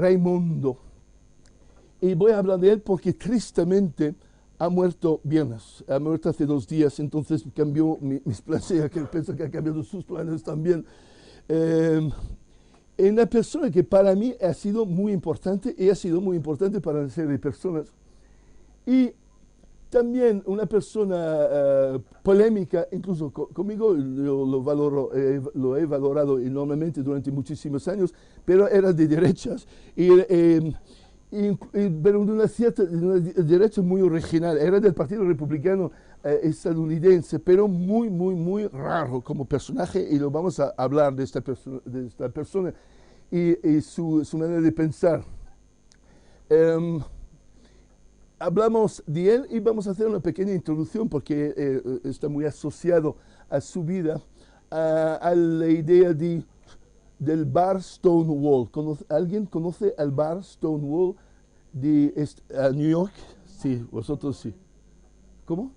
Raimondo. Y voy a hablar de él porque tristemente ha muerto viernes, ha muerto hace 2 días, entonces cambió mis planes, que pienso que ha cambiado sus planes también. Una persona que para mí ha sido muy importante y ha sido muy importante para una serie de personas. Y también una persona polémica, incluso conmigo, yo lo valoro, lo he valorado enormemente durante muchísimos años, pero era de derechas, pero de una derecha muy original, era del Partido Republicano estadounidense, pero muy, muy, muy raro como personaje, y lo vamos a hablar de esta persona y su manera de pensar. Hablamos de él y vamos a hacer una pequeña introducción porque está muy asociado a su vida, a la idea del bar Stonewall. ¿Alguien conoce al bar Stonewall de New York? Sí, vosotros sí. ¿Cómo?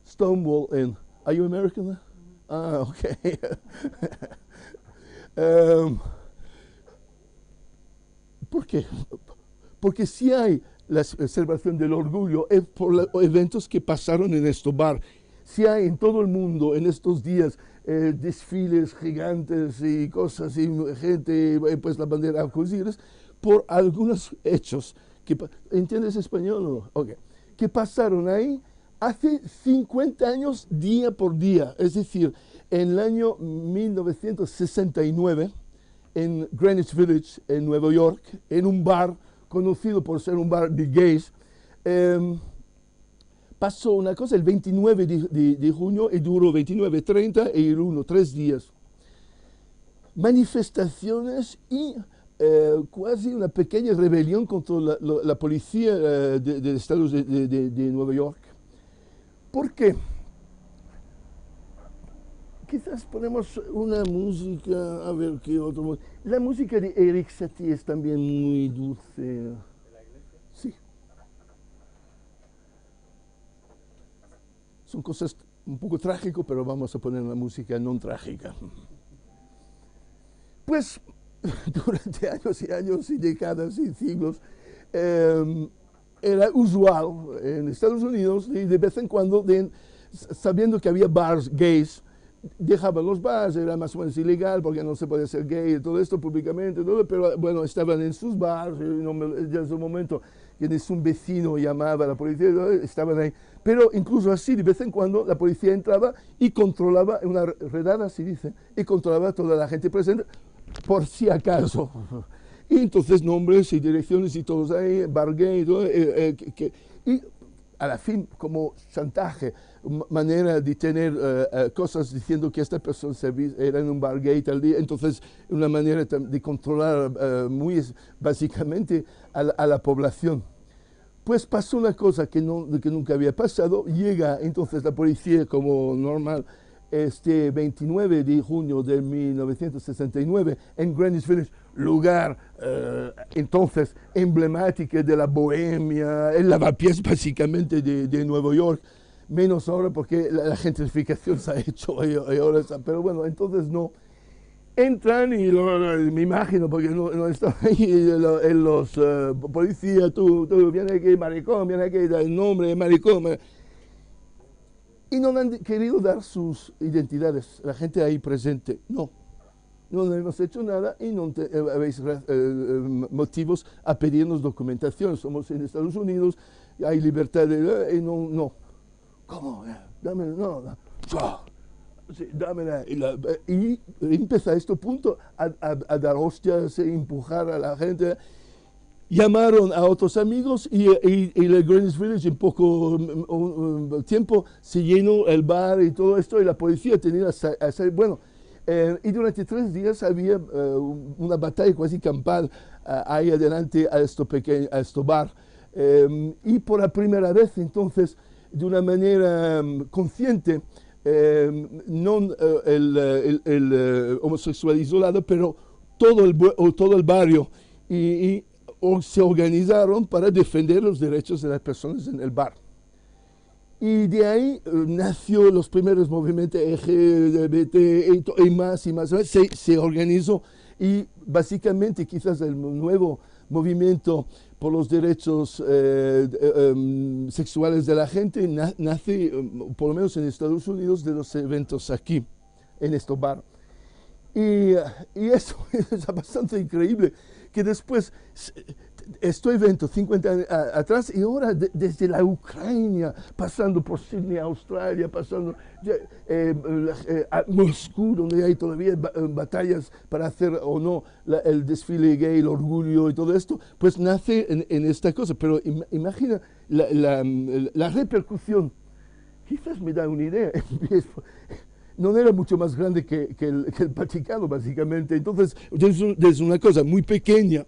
Stonewall Inn. Are you American? Ah, ok. ¿Por qué? Porque si hay la celebración del orgullo es por los eventos que pasaron en este bar. Si hay en todo el mundo en estos días desfiles gigantes y cosas y gente, pues la bandera arcoíris, por algunos hechos, ¿entiendes español o no? Okay, que pasaron ahí hace 50 años día por día, es decir, en el año 1969, en Greenwich Village, en Nueva York, en un bar conocido por ser un bar de gays, pasó una cosa el 29 de junio y duró 29, 30 y 1, 3 días. Manifestaciones y casi una pequeña rebelión contra la policía de Estados de Nueva York. ¿Por qué? Quizás ponemos una música, a ver qué otro. La música de Eric Satie es también muy dulce. ¿De la iglesia? Sí. Son cosas un poco trágicas, pero vamos a poner una música no trágica. Pues durante años y años y décadas y siglos era usual en Estados Unidos y de vez en cuando, sabiendo que había bars gays, dejaban los bars, era más o menos ilegal porque no se podía ser gay y todo esto públicamente, pero bueno, estaban en sus bars, desde un momento que un vecino llamaba a la policía, estaban ahí. Pero incluso así, de vez en cuando, la policía entraba y controlaba, una redada, se dice, y controlaba a toda la gente presente, por si acaso. Y entonces nombres y direcciones y todos ahí, bar gay y todo, y a la fin, como chantaje, manera de tener cosas diciendo que esta persona era en un bar gay tal día, entonces una manera de controlar muy básicamente a la población. Pues pasó una cosa que nunca había pasado, llega entonces la policía como normal, este 29 de junio de 1969 en Greenwich Village, lugar entonces emblemático de la bohemia, el lavapiés básicamente de Nueva York, menos ahora porque la gentrificación se ha hecho ahora, pero bueno, entonces no. Entran y me imagino, porque no estaba ahí, los policías, tú vienes aquí, maricón, vienes aquí, da el nombre de maricón. Y no han querido dar sus identidades, la gente ahí presente. No hemos hecho nada y no habéis motivos a pedirnos documentación. Somos en Estados Unidos, hay libertad de... no. ¿Cómo? Dámela, no. Sí, dámela. Y empieza a este punto a dar hostias, a empujar a la gente. Llamaron a otros amigos y el Greenwich Village en poco tiempo se llenó el bar y todo esto y la policía tenía que salir. Bueno, y durante 3 días había una batalla casi campal ahí adelante a este bar. Y por la primera vez entonces, de una manera consciente, no el homosexual isolado, pero todo el barrio se organizaron para defender los derechos de las personas en el bar. Y de ahí nació los primeros movimientos LGBT y más y más. Se organizó y básicamente quizás el nuevo movimiento por los derechos sexuales de la gente nace, por lo menos en Estados Unidos, de los eventos aquí, en este bar. Y eso es bastante increíble, que después, este evento 50 años atrás, y ahora desde la Ucrania, pasando por Sydney, Australia, pasando a Moscú, donde hay todavía batallas para hacer o no el desfile gay, el orgullo y todo esto, pues nace en esta cosa. Pero imagina la repercusión. Quizás me da una idea. No era mucho más grande que el Vaticano, básicamente. Entonces, desde una cosa muy pequeña,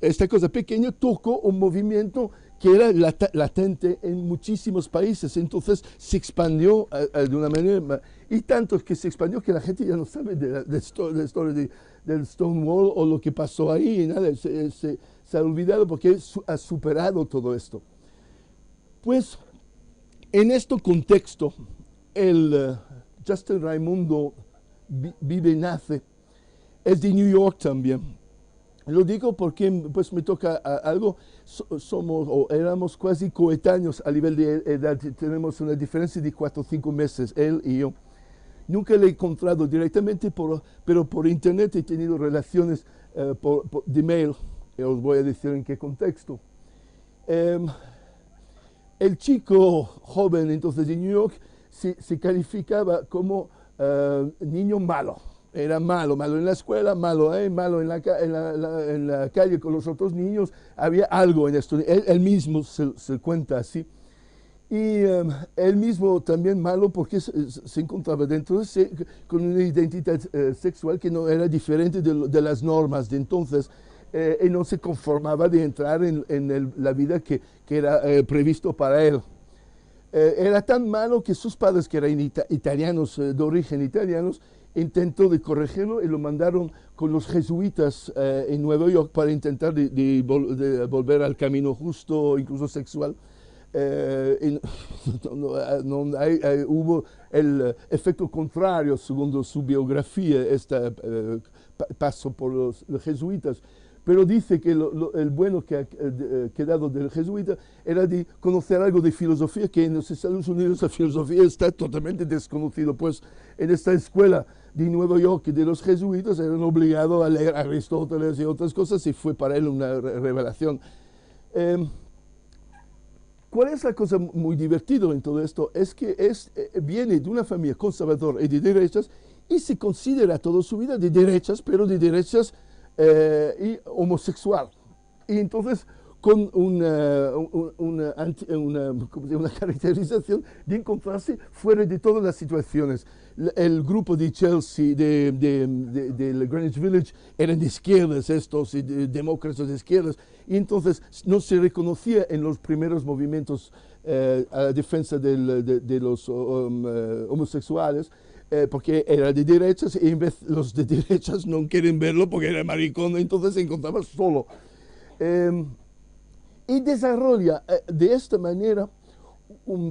esta cosa pequeña tocó un movimiento que era latente en muchísimos países. Entonces, se expandió de una manera, y tanto que se expandió que la gente ya no sabe de la historia del Stonewall o lo que pasó ahí, y nada, se ha olvidado porque ha superado todo esto. Pues, en este contexto, el Justin Raimundo vive y nace, es de New York también. Lo digo porque pues me toca algo, somos o éramos casi coetáneos a nivel de edad, tenemos una diferencia de 4 o 5 meses, él y yo. Nunca le he encontrado directamente, pero por internet he tenido relaciones de mail, y os voy a decir en qué contexto. El chico joven entonces de New York se calificaba como niño malo. Era malo en la escuela, malo en la calle con los otros niños. Había algo en esto. Él mismo se cuenta así. Y él mismo también malo porque se encontraba dentro con una identidad sexual que no era diferente de las normas de entonces. Y no se conformaba de entrar en la vida que era previsto para él. Era tan malo que sus padres, que eran italianos, de origen italianos, intentó de corregirlo y lo mandaron con los jesuitas en Nueva York para intentar de volver al camino justo, incluso sexual. Hubo el efecto contrario, según su biografía, este paso por los jesuitas. Pero dice que el bueno que ha quedado del jesuita era de conocer algo de filosofía, que en los Estados Unidos la filosofía está totalmente desconocida. Pues en esta escuela de Nueva York de los jesuitas eran obligados a leer Aristóteles y otras cosas, y fue para él una revelación. ¿Cuál es la cosa muy divertida en todo esto? Es que viene de una familia conservadora y de derechas, y se considera toda su vida de derechas, pero de derechas y homosexual. Y entonces, con una caracterización de encontrarse fuera de todas las situaciones. El grupo de Chelsea, de Greenwich Village, eran de izquierdas estos, y demócratas de izquierdas, y entonces no se reconocía en los primeros movimientos a la defensa de los homosexuales, porque era de derechas, y en vez los de derechas no quieren verlo porque era maricón, entonces se encontraba solo. Y desarrolla de esta manera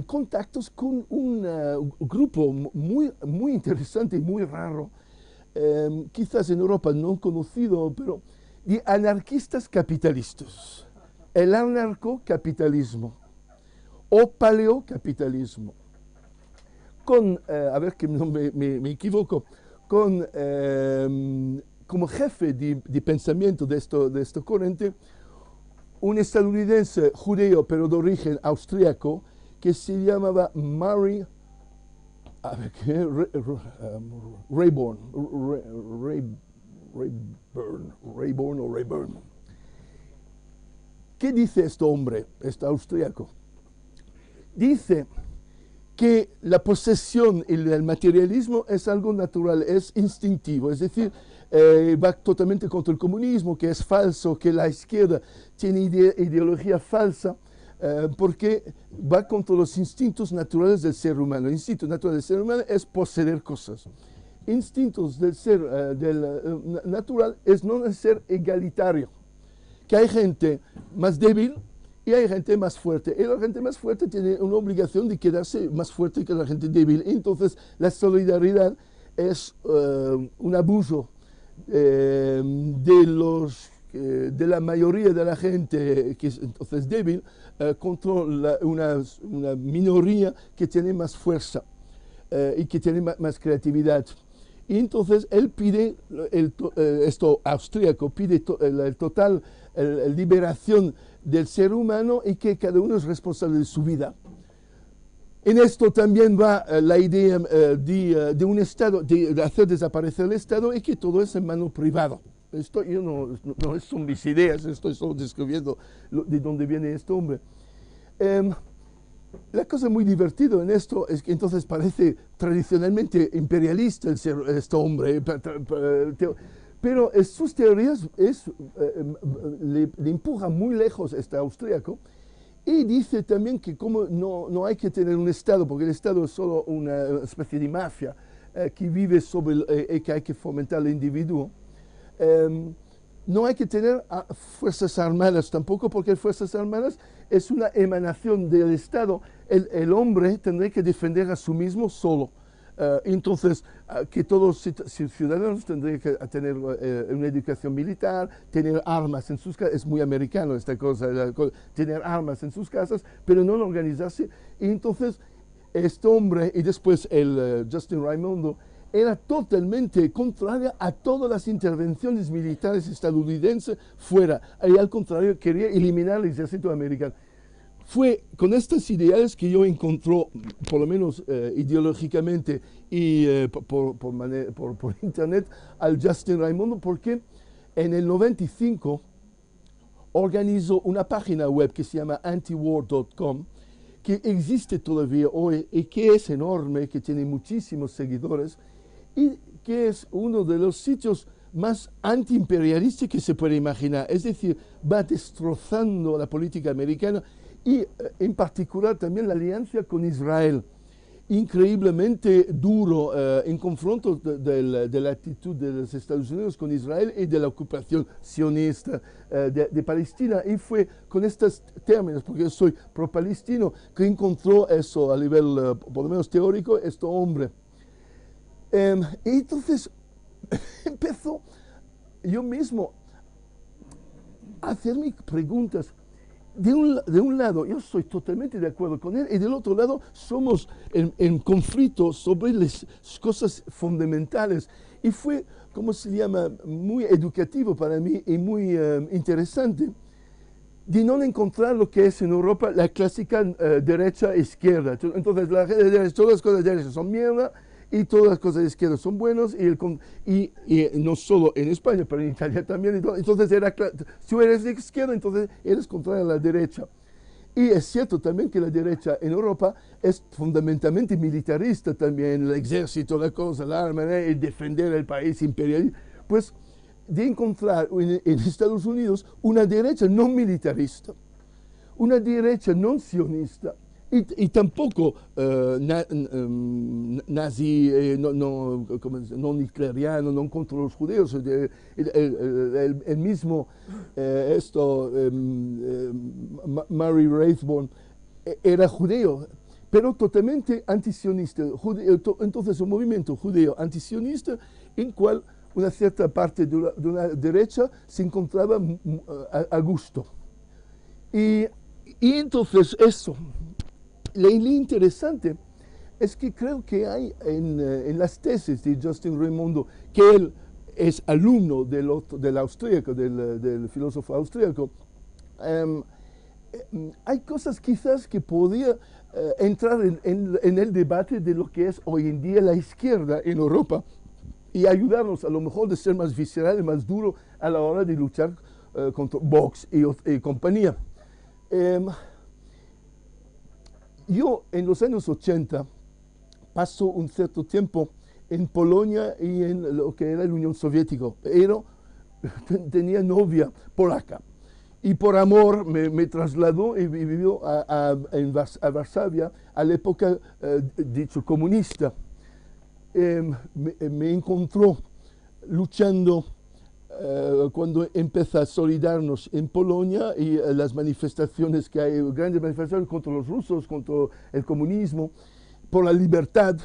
contactos con un grupo muy interesante y muy raro, quizás en Europa no conocido, pero de anarquistas capitalistas. El anarcocapitalismo o paleocapitalismo. A ver que no me equivoco, como jefe de pensamiento de esta corriente, un estadounidense judío, pero de origen austríaco, que se llamaba Murray Rayburn. ¿Qué dice este hombre, este austríaco? Dice que la posesión y el materialismo es algo natural, es instintivo, es decir, va totalmente contra el comunismo, que es falso, que la izquierda tiene ideología falsa, porque va contra los instintos naturales del ser humano. El instinto natural del ser humano es poseer cosas. Instintos del ser natural es no ser egalitario, que hay gente más débil y hay gente más fuerte. Y la gente más fuerte tiene una obligación de quedarse más fuerte que la gente débil. Entonces, la solidaridad es un abuso de la mayoría de la gente que es entonces débil contra una minoría que tiene más fuerza y que tiene más creatividad. Y entonces él pide, esto austríaco, pide el total liberación del ser humano y que cada uno es responsable de su vida. En esto también va la idea de un Estado, de hacer desaparecer el Estado y que todo es en mano privada. Esto no son mis ideas, estoy solo describiendo de dónde viene este hombre. La cosa muy divertida en esto es que entonces parece tradicionalmente imperialista este hombre, pero sus teorías le empujan muy lejos este austríaco. Y dice también que como no hay que tener un Estado, porque el Estado es solo una especie de mafia que vive sobre que hay que fomentar el individuo. No hay que tener fuerzas armadas tampoco, porque fuerzas armadas es una emanación del Estado. El hombre tendría que defender a sí mismo solo. Entonces, que todos los ciudadanos tendrían que tener una educación militar, tener armas en sus casas, es muy americano esta cosa, tener armas en sus casas, pero no organizarse. Y entonces, este hombre, y después el Justin Raimondo, era totalmente contraria a todas las intervenciones militares estadounidenses fuera. Y al contrario, quería eliminar el ejército americano. Fue con estas ideales que yo encontré, por lo menos ideológicamente y por internet, al Justin Raimondo, porque en el 95 organizó una página web que se llama antiwar.com, que existe todavía hoy y que es enorme, que tiene muchísimos seguidores y que es uno de los sitios más antiimperialistas que se puede imaginar. Es decir, va destrozando la política americana y en particular también la alianza con Israel. Increíblemente duro en confronto de la actitud de los Estados Unidos con Israel y de la ocupación sionista de Palestina. Y fue con estos términos, porque yo soy pro-palestino, que encontró eso a nivel, por lo menos teórico, este hombre. Y entonces empezó yo mismo a hacerme preguntas. De un lado, yo estoy totalmente de acuerdo con él, y del otro lado, somos en conflicto sobre las cosas fundamentales. Y fue, como se llama, muy educativo para mí y muy interesante de no encontrar lo que es en Europa la clásica derecha-izquierda. Entonces, todas las cosas de derecha son mierda, y todas las cosas de izquierda son buenas, y no solo en España, pero en Italia también. Entonces, si eres de izquierda, entonces eres contrario a la derecha. Y es cierto también que la derecha en Europa es fundamentalmente militarista también, el ejército, la cosa, el arma, y defender el país imperial. Pues de encontrar en Estados Unidos una derecha no militarista, una derecha no sionista, y tampoco nazi, no hitleriano, no contra los judíos. El mismo, Mary Rathbone era judío, pero totalmente antisionista. Entonces, un movimiento judío antisionista en cual una cierta parte de una derecha se encontraba a gusto. Y entonces eso. Lo interesante es que creo que hay en las tesis de Justin Raimondo, que él es alumno del austríaco, del filósofo austríaco, hay cosas quizás que podía entrar en el debate de lo que es hoy en día la izquierda en Europa y ayudarnos a lo mejor de ser más visceral y más duro a la hora de luchar contra Vox y compañía. Yo en los años 80 paso un cierto tiempo en Polonia y en lo que era la Unión Soviética, pero tenía novia polaca y por amor me trasladó y vivió a Varsovia a la época dicho comunista. Me encontró luchando cuando empezó a solidarnos en Polonia y las manifestaciones que hay, grandes manifestaciones contra los rusos, contra el comunismo, por la libertad,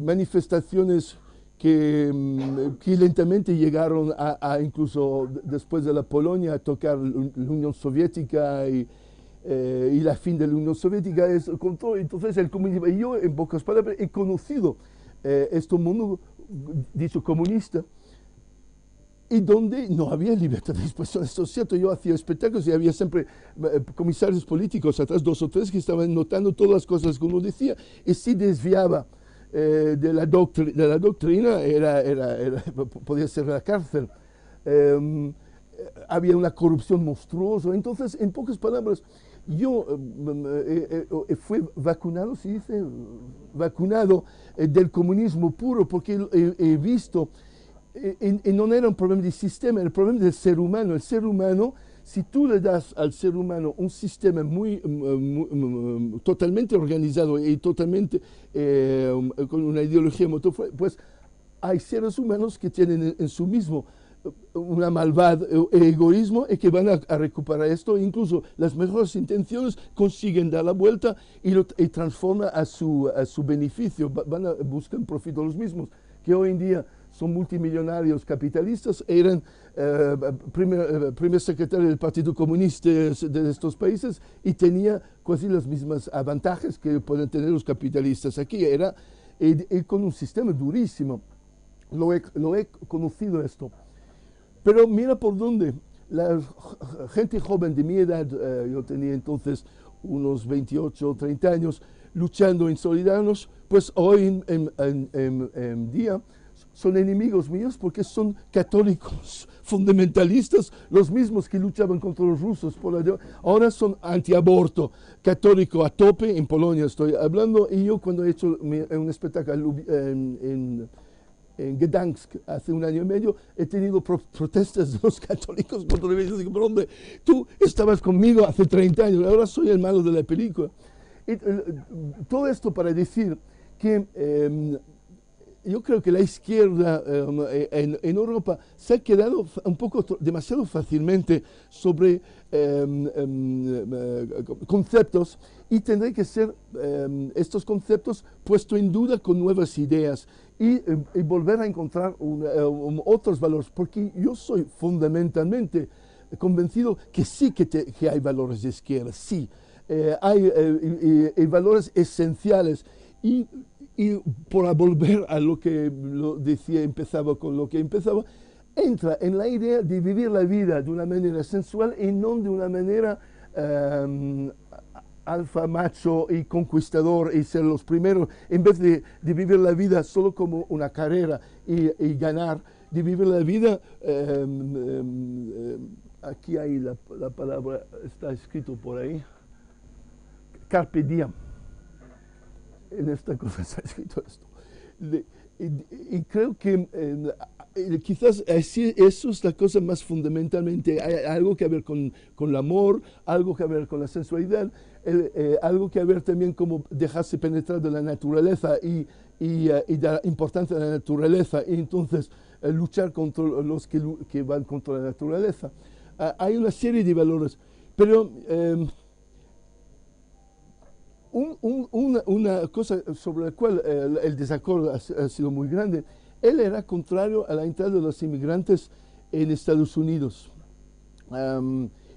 manifestaciones que lentamente llegaron incluso después de la Polonia, a tocar la Unión Soviética y la fin de la Unión Soviética. Entonces el comunismo, y yo en pocas palabras he conocido este mundo dicho comunista, y donde no había libertad de expresión. Esto es cierto, yo hacía espectáculos y había siempre comisarios políticos atrás, 2 o 3, que estaban notando todas las cosas que uno decía, y si desviaba de la doctrina, podía ser la cárcel. Había una corrupción monstruosa. Entonces, en pocas palabras, yo fui vacunado, se dice, vacunado del comunismo puro, porque he visto, y no era un problema de sistema, era el problema del ser humano. El ser humano, si tú le das al ser humano un sistema totalmente organizado y totalmente con una ideología muy fuerte, pues hay seres humanos que tienen en su mismo una maldad e egoísmo, y que van a recuperar esto. Incluso las mejores intenciones consiguen dar la vuelta y transforman a su beneficio, buscan profit los mismos, que hoy en día son multimillonarios capitalistas. Eran primer secretario del Partido Comunista de estos países y tenía casi los mismos avantajes que pueden tener los capitalistas aquí. Era con un sistema durísimo. Lo he conocido esto. Pero mira por dónde. La gente joven de mi edad, yo tenía entonces unos 28 o 30 años, luchando en Solidarność, pues hoy en día son enemigos míos, porque son católicos fundamentalistas, los mismos que luchaban contra los rusos. Ahora son antiaborto, católico a tope. En Polonia estoy hablando, y yo cuando he hecho un espectáculo en Gdansk hace 1 año y medio, he tenido protestas de los católicos contra la iglesia. Digo, pero hombre, tú estabas conmigo hace 30 años, ahora soy el malo de la película. Todo esto para decir que yo creo que la izquierda en Europa se ha quedado un poco demasiado fácilmente sobre conceptos, y tendrá que ser estos conceptos puestos en duda con nuevas ideas y volver a encontrar otros valores, porque yo soy fundamentalmente convencido que sí que hay valores de izquierda, sí, hay valores esenciales. Y por volver a lo que decía, entra en la idea de vivir la vida de una manera sensual y no de una manera alfa, macho y conquistador, y ser los primeros, en vez de vivir la vida solo como una carrera y ganar, de vivir la vida, aquí hay la palabra, está escrito por ahí, carpe diem. En esta cosa está escrito esto. Y creo que quizás eso es la cosa más fundamentalmente. Hay algo que ver con el amor, algo que ver con la sensualidad, algo que ver también como dejarse penetrar de la naturaleza y dar importancia a la naturaleza, y entonces luchar contra los que van contra la naturaleza. Hay una serie de valores, pero una cosa sobre la cual el desacuerdo ha sido muy grande. Él era contrario a la entrada de los inmigrantes en Estados Unidos,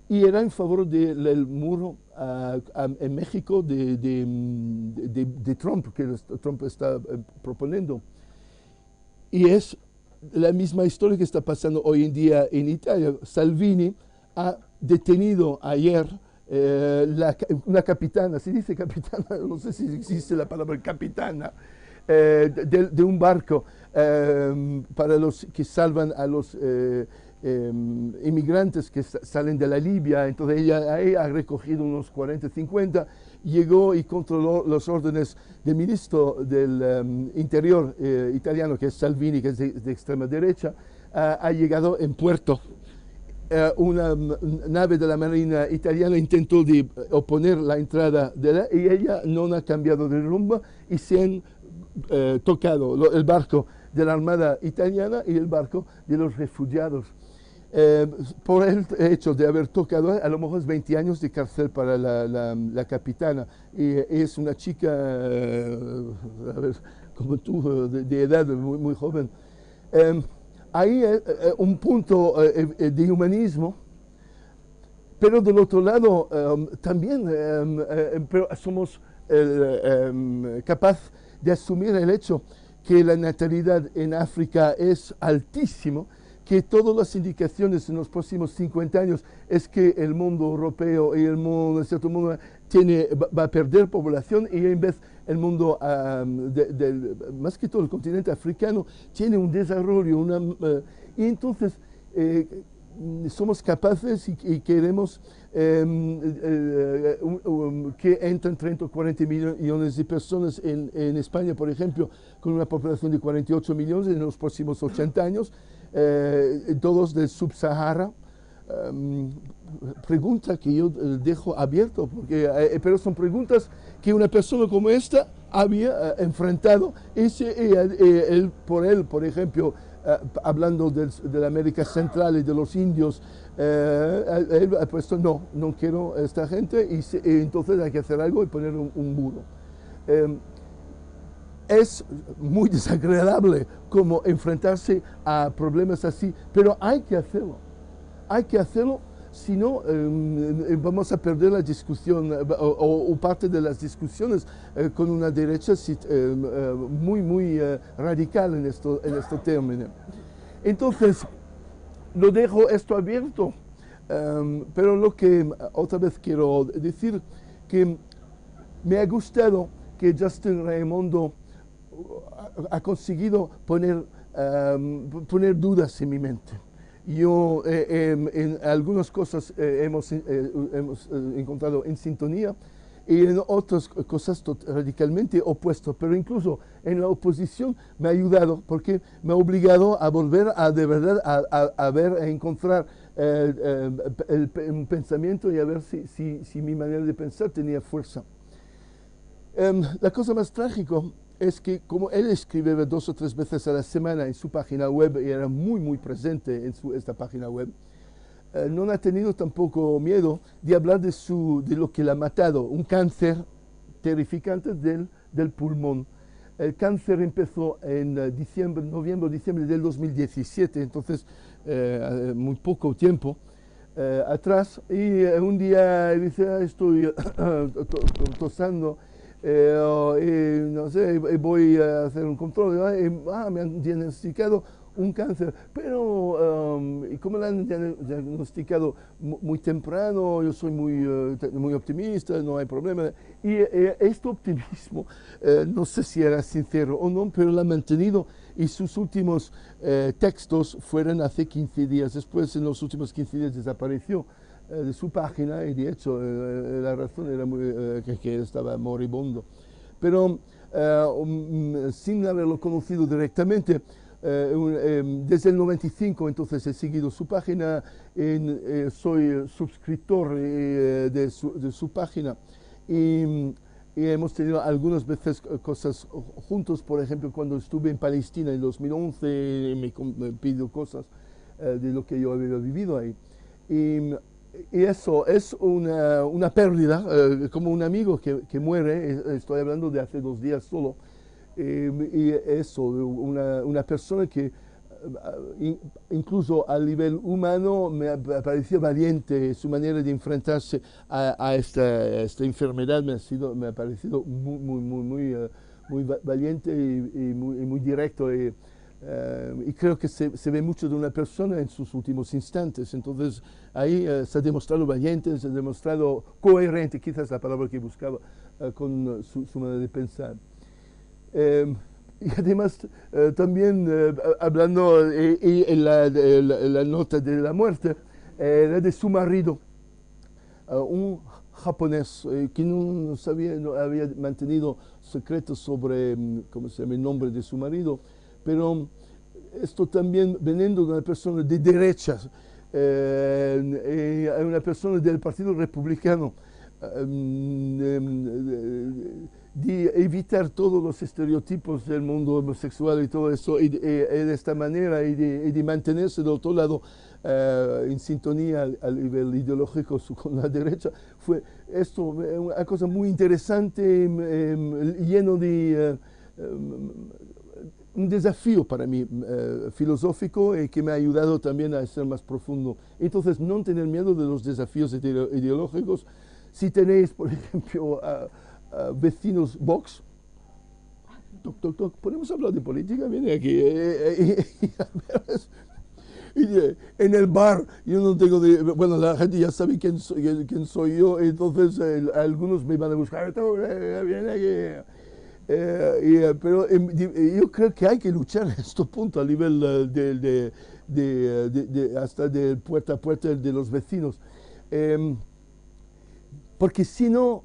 y era en favor del muro en México de Trump, que Trump está proponiendo. Y es la misma historia que está pasando hoy en día en Italia. Salvini ha detenido ayer una capitana, se dice capitana, no sé si existe la palabra capitana, de un barco para los que salvan a los inmigrantes que salen de la Libia. Entonces ella ahí ha recogido unos 40, 50, llegó y controló los órdenes del ministro del Interior italiano, que es Salvini, que es de extrema derecha. Ha llegado en puerto. Una nave de la Marina italiana intentó de oponer la entrada y ella no ha cambiado de rumbo, y se han tocado el barco de la Armada italiana y el barco de los refugiados. Por el hecho de haber tocado, a lo mejor es 20 años de cárcel para la capitana, y es una chica a ver, como tú, de edad muy joven. Hay un punto de humanismo, pero del otro lado también pero somos capaces de asumir el hecho que la natalidad en África es altísimo, que todas las indicaciones en los próximos 50 años es que el mundo europeo y el mundo, cierto mundo, va a perder población y en vez el mundo, más que todo el continente africano, tiene un desarrollo, y entonces somos capaces y queremos que entren 30 o 40 millones de personas en España, por ejemplo, con una población de 48 millones en los próximos 80 años, todos del Subsahara. Pregunta que yo dejo abierto, pero son preguntas que una persona como esta había enfrentado. Por ejemplo, hablando de la América Central y de los indios, él ha puesto no quiero esta gente y entonces hay que hacer algo y poner un muro. Es muy desagradable como enfrentarse a problemas así, pero hay que hacerlo. Hay que hacerlo, si no vamos a perder la discusión o parte de las discusiones con una derecha muy radical en este término. Entonces, lo dejo esto abierto, pero lo que otra vez quiero decir, que me ha gustado que Justin Raimondo ha conseguido poner dudas en mi mente. Yo en algunas cosas hemos encontrado en sintonía y en otras cosas radicalmente opuestas, pero incluso en la oposición me ha ayudado porque me ha obligado a volver de verdad a ver, a encontrar un pensamiento y a ver si mi manera de pensar tenía fuerza. La cosa más trágica es que como él escribe 2 o 3 veces a la semana en su página web y era muy presente en esta página web, no ha tenido tampoco miedo de hablar de lo que le ha matado, un cáncer terrificante del pulmón. El cáncer empezó en noviembre, diciembre del 2017, entonces muy poco tiempo atrás, y un día dice, estoy tosando, no sé, voy a hacer un control, me han diagnosticado un cáncer, pero como lo han diagnosticado muy temprano, yo soy muy optimista, no hay problema. Y este optimismo, no sé si era sincero o no, pero lo ha mantenido y sus últimos textos fueron hace 15 días. Después, en los últimos 15 días, desapareció de su página y de hecho la razón era que estaba moribundo. Pero sin haberlo conocido directamente, desde el 95 entonces he seguido su página, soy suscriptor de su página y hemos tenido algunas veces cosas juntos, por ejemplo cuando estuve en Palestina en 2011 me pidió cosas de lo que yo había vivido ahí. Y eso es una pérdida, como un amigo que muere, estoy hablando de hace 2 días solo, y eso, una persona que incluso a nivel humano me ha parecido valiente, su manera de enfrentarse a esta enfermedad me ha parecido muy valiente y muy directo. Y creo que se ve mucho de una persona en sus últimos instantes. Entonces ahí se ha demostrado valiente, se ha demostrado coherente, quizás la palabra que buscaba, con su manera de pensar. Y además también hablando en la nota de la muerte, era de su marido, un japonés que no había mantenido secreto sobre cómo se llama el nombre de su marido, pero esto también veniendo de una persona de derechas, una persona del Partido Republicano, de evitar todos los estereotipos del mundo homosexual y todo eso, y de esta manera, y de mantenerse del otro lado en sintonía al nivel ideológico con la derecha, fue esto una cosa muy interesante, lleno de un desafío para mí filosófico y que me ha ayudado también a ser más profundo. Entonces, no tener miedo de los desafíos ideológicos. Si tenéis, por ejemplo, vecinos Vox, toc, toc, toc, ¿podemos hablar de política? Viene aquí. En el bar, yo no tengo bueno, la gente ya sabe quién soy yo, entonces algunos me van a buscar, viene aquí. Pero yo creo que hay que luchar en este punto a nivel hasta de puerta a puerta de los vecinos. Porque si no,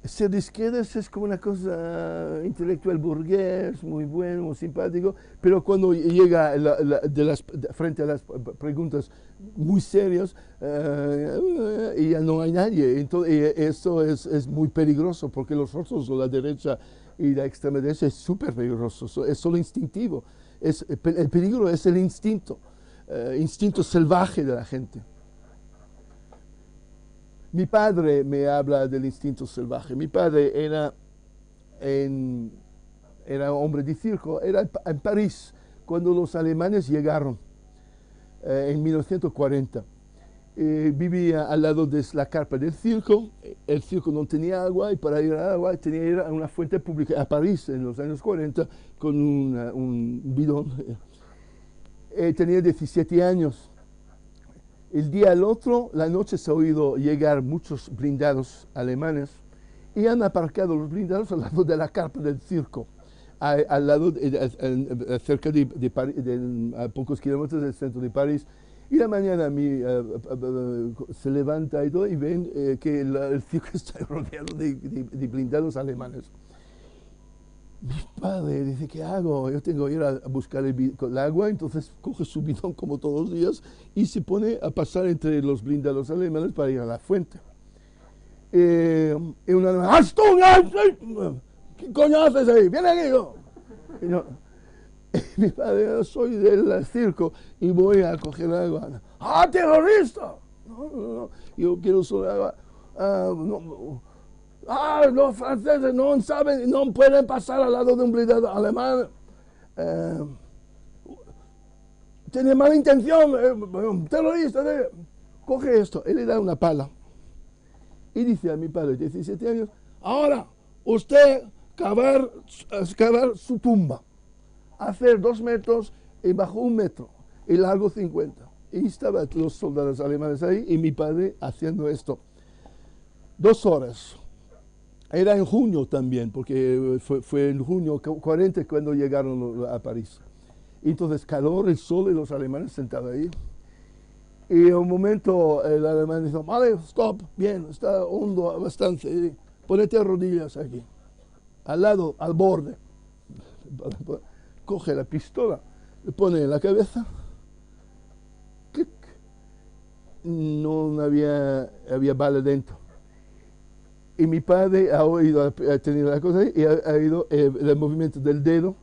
ser de izquierdas es como una cosa intelectual burgués, muy bueno, muy simpático, pero cuando llega frente a las preguntas muy serias, y ya no hay nadie. Entonces, eso es muy peligroso, porque los otros, la derecha y la extrema derecha, es súper peligroso, es solo instintivo. El peligro es el instinto salvaje de la gente. Mi padre me habla del instinto salvaje. Mi padre era hombre de circo, era en París cuando los alemanes llegaron en 1940. Vivía al lado de la carpa del circo. El circo no tenía agua y para ir al agua tenía que ir a una fuente pública a París en los años 40 con un bidón. Tenía 17 años. El día al otro, la noche se ha oído llegar muchos blindados alemanes y han aparcado los blindados al lado de la carpa del circo, al lado cerca de París, a pocos kilómetros del centro de París. Y la mañana se levanta y todo y ven que el circo está rodeado de blindados alemanes. Mi padre dice, ¿qué hago? Yo tengo que ir a buscar el agua, entonces coge su bidón como todos los días y se pone a pasar entre los blindados alemanes para ir a la fuente. Y un alemán, ¿qué coño haces ahí? ¡Viene aquí! Mi padre, yo soy del circo y voy a coger agua. ¡Ah, terrorista! No, yo quiero solo agua. Los franceses no saben, no pueden pasar al lado de un blindado alemán. Tiene mala intención, terrorista. Coge esto, él le da una pala. Y dice a mi padre, 17 años, ahora usted cavar su tumba. Hacer 2 metros y bajo 1 metro y largo 50. Y estaban los soldados alemanes ahí y mi padre haciendo esto. 2 horas. Era en junio también, porque fue en junio 40 cuando llegaron a París. Entonces, calor, el sol y los alemanes sentados ahí. Y en un momento el alemán dijo, vale, stop, bien, está hondo bastante. Ponete rodillas aquí, al lado, al borde. Coge la pistola, le pone en la cabeza. Clic. No había bala dentro. Y mi padre ha oído, ha tenido la cosa y ha oído el movimiento del dedo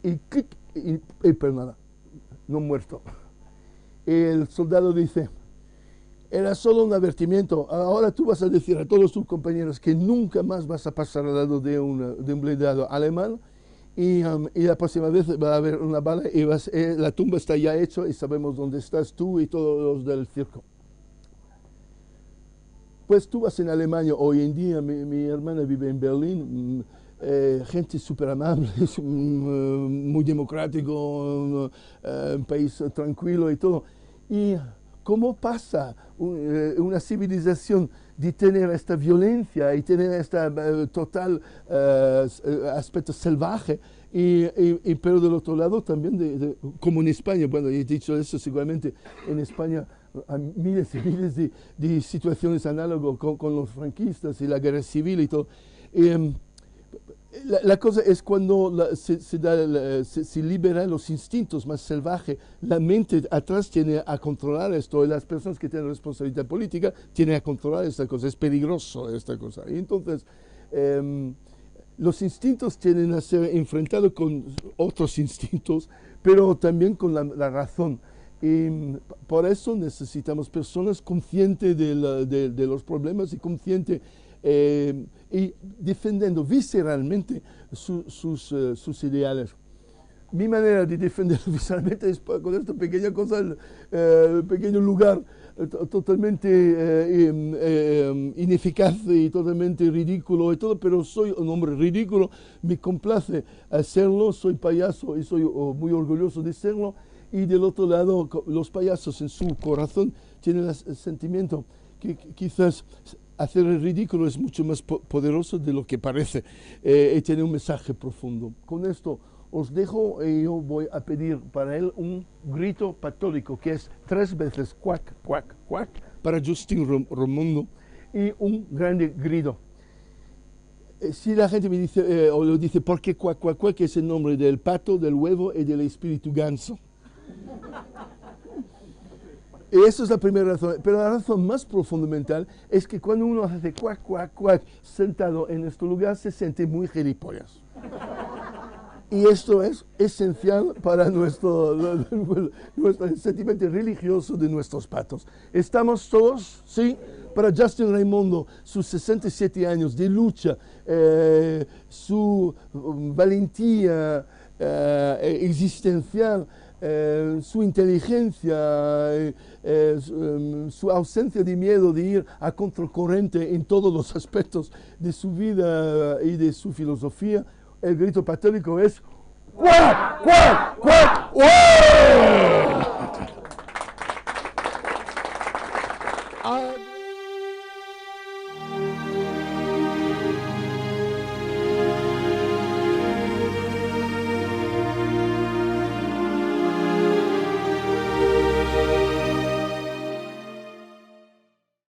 y clic, y pero nada, no muerto. Y el soldado dice, era solo un advertimiento, ahora tú vas a decir a todos tus compañeros que nunca más vas a pasar al lado de un blindado alemán y la próxima vez va a haber una bala y la tumba está ya hecha y sabemos dónde estás tú y todos los del circo. Pues tú vas en Alemania hoy en día, mi hermana vive en Berlín, gente súper amable, muy democrático, un país tranquilo y todo. Y cómo pasa una civilización de tener esta violencia y tener este total aspecto salvaje, pero del otro lado también, como en España, bueno, he dicho eso seguramente, en España hay miles y miles de situaciones análogas con los franquistas y la guerra civil y todo. La cosa es cuando se liberan los instintos más salvajes, la mente atrás tiene a controlar esto y las personas que tienen responsabilidad política tienen a controlar esta cosa. Es peligroso esta cosa. Y entonces los instintos tienen a ser enfrentados con otros instintos, pero también con la razón. Y por eso necesitamos personas conscientes de los problemas y conscientes y defendiendo visceralmente sus ideales. Mi manera de defender visceralmente es con esta pequeña cosa, pequeño lugar totalmente ineficaz y totalmente ridículo y todo, pero soy un hombre ridículo, me complace hacerlo, soy payaso y soy muy orgulloso de serlo. Y del otro lado, los payasos en su corazón tienen el sentimiento que quizás hacer el ridículo es mucho más poderoso de lo que parece y tiene un mensaje profundo. Con esto os dejo y yo voy a pedir para él un grito católico que es 3 veces cuac, cuac, cuac para Justin Raimondo y un grande grito. Si la gente me dice o lo dice, ¿por qué cuac, cuac, cuac? Es el nombre del pato, del huevo y del espíritu ganso. Y esa es la primera razón, pero la razón más fundamental es que cuando uno hace cuac, cuac, cuac sentado en este lugar se siente muy gilipollas. Y esto es esencial para nuestro sentimiento religioso de nuestros patos. ¿Estamos todos? ¿Sí? Para Justin Raimondo, sus 67 años de lucha, su valentía existencial, su inteligencia, su ausencia de miedo de ir a contracorriente en todos los aspectos de su vida y de su filosofía, el grito católico es ¡cuac, cuac, cuac! ¡Oh!